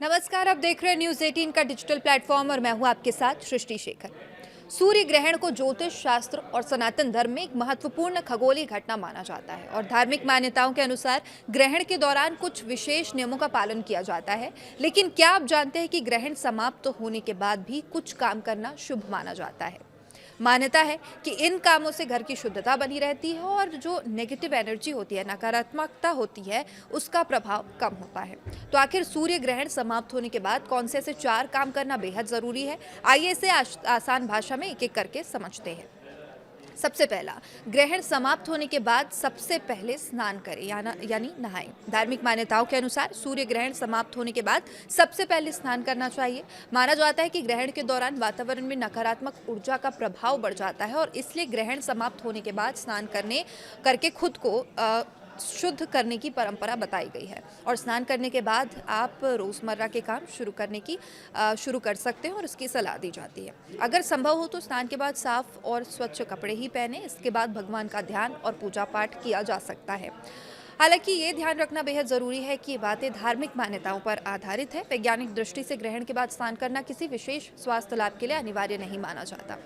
नमस्कार, आप देख रहे हैं न्यूज 18 का डिजिटल प्लेटफॉर्म और मैं हूं आपके साथ सृष्टि शेखर। सूर्य ग्रहण को ज्योतिष शास्त्र और सनातन धर्म में एक महत्वपूर्ण खगोलीय घटना माना जाता है और धार्मिक मान्यताओं के अनुसार ग्रहण के दौरान कुछ विशेष नियमों का पालन किया जाता है। लेकिन क्या आप जानते हैं कि ग्रहण समाप्त होने के बाद भी कुछ काम करना शुभ माना जाता है। मान्यता है कि इन कामों से घर की शुद्धता बनी रहती है और जो नेगेटिव एनर्जी होती है, नकारात्मकता होती है, उसका प्रभाव कम होता है। तो आखिर सूर्य ग्रहण समाप्त होने के बाद कौन से ऐसे 4 काम करना बेहद जरूरी है, आइए इसे आसान भाषा में एक एक करके समझते हैं। सबसे पहला, ग्रहण समाप्त होने के बाद सबसे पहले स्नान करें यानी नहाएं। धार्मिक मान्यताओं के अनुसार सूर्य ग्रहण समाप्त होने के बाद सबसे पहले स्नान करना चाहिए। माना जाता है कि ग्रहण के दौरान वातावरण में नकारात्मक ऊर्जा का प्रभाव बढ़ जाता है और इसलिए ग्रहण समाप्त होने के बाद स्नान करके खुद को शुद्ध करने की परंपरा बताई गई है। और स्नान करने के बाद आप रोज़मर्रा के काम शुरू कर सकते हैं और उसकी सलाह दी जाती है। अगर संभव हो तो स्नान के बाद साफ और स्वच्छ कपड़े ही पहने। इसके बाद भगवान का ध्यान और पूजा पाठ किया जा सकता है। हालांकि ये ध्यान रखना बेहद ज़रूरी है कि ये बातें धार्मिक मान्यताओं पर आधारित है। वैज्ञानिक दृष्टि से ग्रहण के बाद स्नान करना किसी विशेष स्वास्थ्य लाभ के लिए अनिवार्य नहीं माना जाता।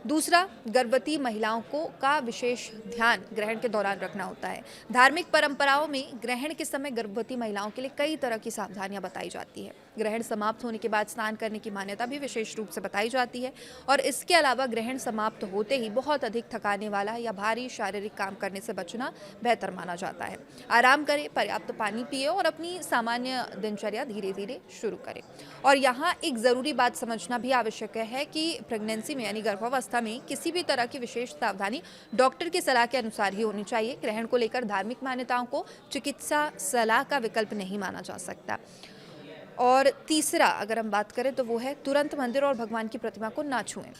दूसरा, गर्भवती महिलाओं का विशेष ध्यान ग्रहण के दौरान रखना होता है। धार्मिक परंपराओं में ग्रहण के समय गर्भवती महिलाओं के लिए कई तरह की सावधानियां बताई जाती है। ग्रहण समाप्त होने के बाद स्नान करने की मान्यता भी विशेष रूप से बताई जाती है और इसके अलावा ग्रहण समाप्त होते ही बहुत अधिक थकाने वाला या भारी शारीरिक काम करने से बचना बेहतर माना जाता है। आराम करें, पर्याप्त पानी पिए और अपनी सामान्य दिनचर्या धीरे धीरे शुरू करें। और यहाँ एक ज़रूरी बात समझना भी आवश्यक है कि प्रेगनेंसी में यानी गर्भावस्था में किसी भी तरह की विशेष सावधानी डॉक्टर की सलाह के अनुसार ही होनी चाहिए। ग्रहण को लेकर धार्मिक मान्यताओं को चिकित्सा सलाह का विकल्प नहीं माना जा सकता। और तीसरा, अगर हम बात करें तो वो है तुरंत मंदिर और भगवान की प्रतिमा को ना छुएं।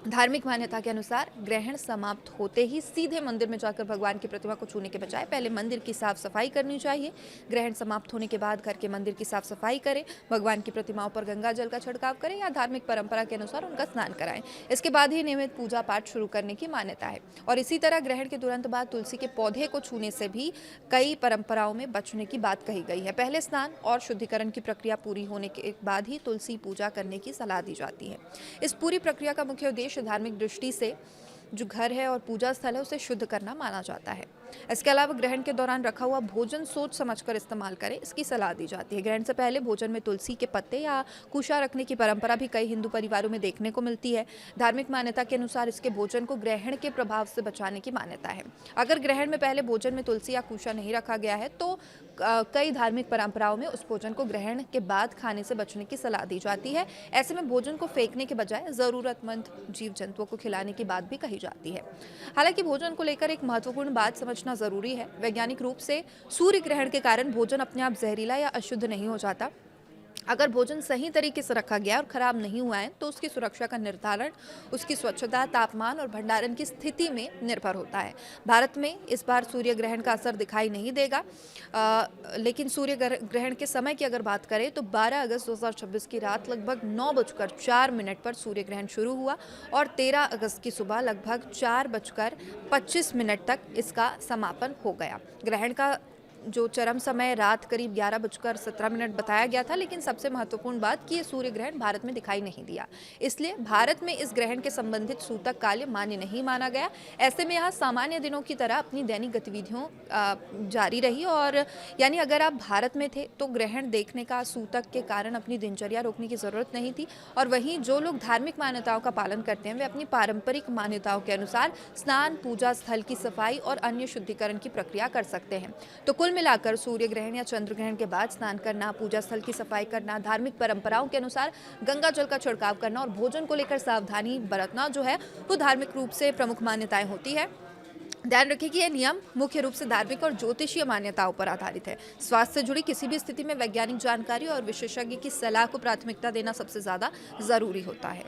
धार्मिक मान्यता के अनुसार ग्रहण समाप्त होते ही सीधे मंदिर में जाकर भगवान की प्रतिमा को छूने के बजाय पहले मंदिर की साफ सफाई करनी चाहिए। ग्रहण समाप्त होने के बाद घर के मंदिर की साफ सफाई करें, भगवान की प्रतिमाओं पर गंगा जल का छिड़काव करें या धार्मिक परंपरा के अनुसार उनका स्नान कराएं। इसके बाद ही नियमित पूजा पाठ शुरू करने की मान्यता है। और इसी तरह ग्रहण के तुरंत बाद तुलसी के पौधे को छूने से भी कई परंपराओं में बचने की बात कही गई है। पहले स्नान और शुद्धिकरण की प्रक्रिया पूरी होने के बाद ही तुलसी पूजा करने की सलाह दी जाती है। इस पूरी प्रक्रिया का मुख्य उद्देश्य धार्मिक दृष्टि से जो घर है और पूजा स्थल है उसे शुद्ध करना माना जाता है। इसके अलावा ग्रहण के दौरान रखा हुआ भोजन सोच समझकर इस्तेमाल करें, इसकी सलाह दी जाती है। ग्रहण से पहले भोजन में तुलसी के पत्ते या कुशा रखने की परंपरा भी कई हिंदू परिवारों में देखने को मिलती है। धार्मिक मान्यता के अनुसार इसके भोजन को ग्रहण के प्रभाव से बचाने की मान्यता है। अगर ग्रहण में पहले भोजन में तुलसी या कुशा नहीं रखा गया है तो कई धार्मिक परंपराओं में उस भोजन को ग्रहण के बाद खाने से बचने की सलाह दी जाती है। ऐसे में भोजन को फेंकने के बजाय जरूरतमंद जीव जंतुओं को खिलाने की बात भी कही जाती है। हालांकि भोजन को लेकर एक महत्वपूर्ण बात समझना जरूरी है। वैज्ञानिक रूप से सूर्य ग्रहण के कारण भोजन अपने आप जहरीला या अशुद्ध नहीं हो जाता। अगर भोजन सही तरीके से रखा गया और खराब नहीं हुआ है तो उसकी सुरक्षा का निर्धारण उसकी स्वच्छता, तापमान और भंडारण की स्थिति में निर्भर होता है। भारत में इस बार सूर्य ग्रहण का असर दिखाई नहीं देगा, लेकिन सूर्य ग्रहण के समय की अगर बात करें तो 12 अगस्त 2026 की रात लगभग 9:04 पर सूर्य ग्रहण शुरू हुआ और 13 अगस्त की सुबह लगभग 4:25 तक इसका समापन हो गया। ग्रहण का जो चरम समय रात करीब 11:17 बताया गया था, लेकिन सबसे महत्वपूर्ण बात कि ये सूर्य ग्रहण भारत में दिखाई नहीं दिया, इसलिए भारत में इस ग्रहण के संबंधित सूतक काल मान्य नहीं माना गया। ऐसे में यहाँ सामान्य दिनों की तरह अपनी दैनिक गतिविधियों जारी रही और यानी अगर आप भारत में थे तो ग्रहण देखने का सूतक के कारण अपनी दिनचर्या रोकने की जरूरत नहीं थी। और वहीं जो लोग धार्मिक मान्यताओं का पालन करते हैं वे अपनी पारंपरिक मान्यताओं के अनुसार स्नान, पूजा स्थल की सफाई और अन्य शुद्धिकरण की प्रक्रिया कर सकते हैं। तो कुल मिलाकर सूर्य ग्रहण या चंद्र ग्रहण के बाद स्नान करना, पूजा स्थल की सफाई करना, धार्मिक परंपराओं के अनुसार गंगा जल का छिड़काव करना और भोजन को लेकर सावधानी बरतना जो है वो धार्मिक रूप से प्रमुख मान्यताएं होती है। ध्यान रखें कि यह नियम मुख्य रूप से धार्मिक और ज्योतिषीय मान्यताओं पर आधारित है। स्वास्थ्य से जुड़ी किसी भी स्थिति में वैज्ञानिक जानकारी और विशेषज्ञ की सलाह को प्राथमिकता देना सबसे ज्यादा जरूरी होता है।